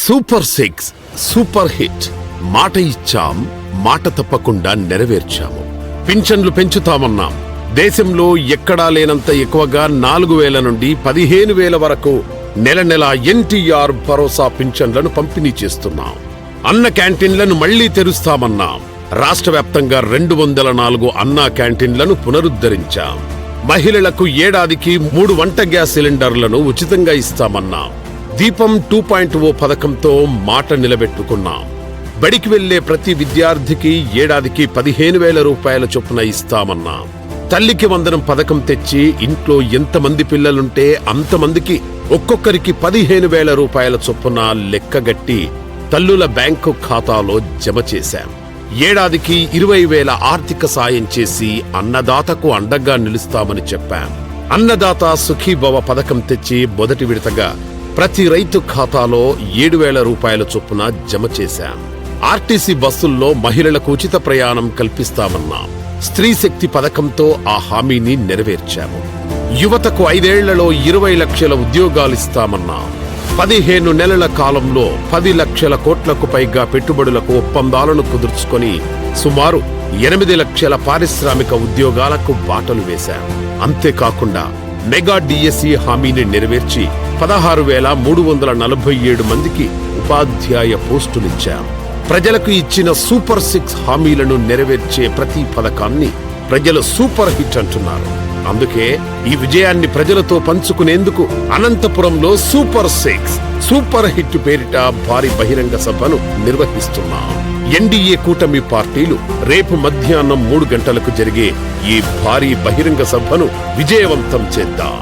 Super 6 super hit. మాట ఇచ్చాం, మాట తప్పకుండా నెరవేర్చాము. పింఛన్లు పెంచుతామన్నాం. దేశంలో ఎక్కడా లేనంత ఎక్కువగా 4,000 నుండి 15,000 వరకు నెల నెలా ఎన్టీఆర్ భరోసా పింఛన్లను పంపిణీ చేస్తున్నాం. అన్న క్యాంటీన్లను మళ్లీ తెరుస్తామన్నాం. రాష్ట్ర వ్యాప్తంగా 204 అన్నా క్యాంటీన్లను పునరుద్ధరించాం. మహిళలకు ఏడాదికి 3 వంట గ్యాస్ సిలిండర్లను ఉచితంగా ఇస్తామన్నాం. దీపం 2.0 పథకంతో మాట నిలబెట్టుకున్నాం. బడికి వెళ్లే ప్రతి విద్యార్థికి ఏడాదికి 15,000 రూపాయల చొప్పున ఇస్తామన్నాం. తల్లికి వందనం పథకం తెచ్చి ఇంట్లో ఎంతమంది పిల్లలుంటే అంతమందికి ఒక్కొక్కరికి 15,000 రూపాయల చొప్పున లెక్కగట్టి తల్లుల బ్యాంకు ఖాతాలో జమ చేశాం. ఏడాదికి 20,000 ఆర్థిక సాయం చేసి అన్నదాతకు అండగా నిలుస్తామని చెప్పాం. అన్నదాత సుఖీభవ పథకం తెచ్చి మొదటి విడతగా ప్రతి రైతు ఖాతాలో 7,000 రూపాయల చొప్పున జమ చేశాం. ఆర్టీసీ బస్సుల్లో మహిళలకు ఉచిత ప్రయాణం కల్పిస్తామన్నాం. స్త్రీ శక్తి పథకంతో ఆ హామీని నెరవేర్చాము. యువతకు 5 ఏళ్లలో 20 లక్షల ఉద్యోగాలిస్తామన్నాం. 15 నెలల కాలంలో 10 లక్షల కోట్లకు పైగా పెట్టుబడులకు ఒప్పందాలను కుదుర్చుకొని సుమారు 8 లక్షల పారిశ్రామిక ఉద్యోగాలకు బాటలు వేశాం. అంతేకాకుండా మెగా డిఎస్సి హామీని నెరవేర్చి 16,347 మందికి ఉపాధ్యాయ పోస్టులిచ్చాం. ప్రజలకు ఇచ్చిన సూపర్ 6 హామీలను నెరవేర్చే ప్రతి పథకాన్ని ప్రజలు సూపర్ హిట్ అంటున్నారు. అందుకే ఈ విజయాన్ని ప్రజలతో పంచుకునేందుకు అనంతపురంలో సూపర్ 6 సూపర్ హిట్ పేరిట భారీ బహిరంగ సభను నిర్వహిస్తున్నాం. ఎన్డీఏ కూటమి పార్టీలు రేపు మధ్యాహ్నం 3 గంటలకు జరిగే ఈ భారీ బహిరంగ సభను విజయవంతం చేద్దాం.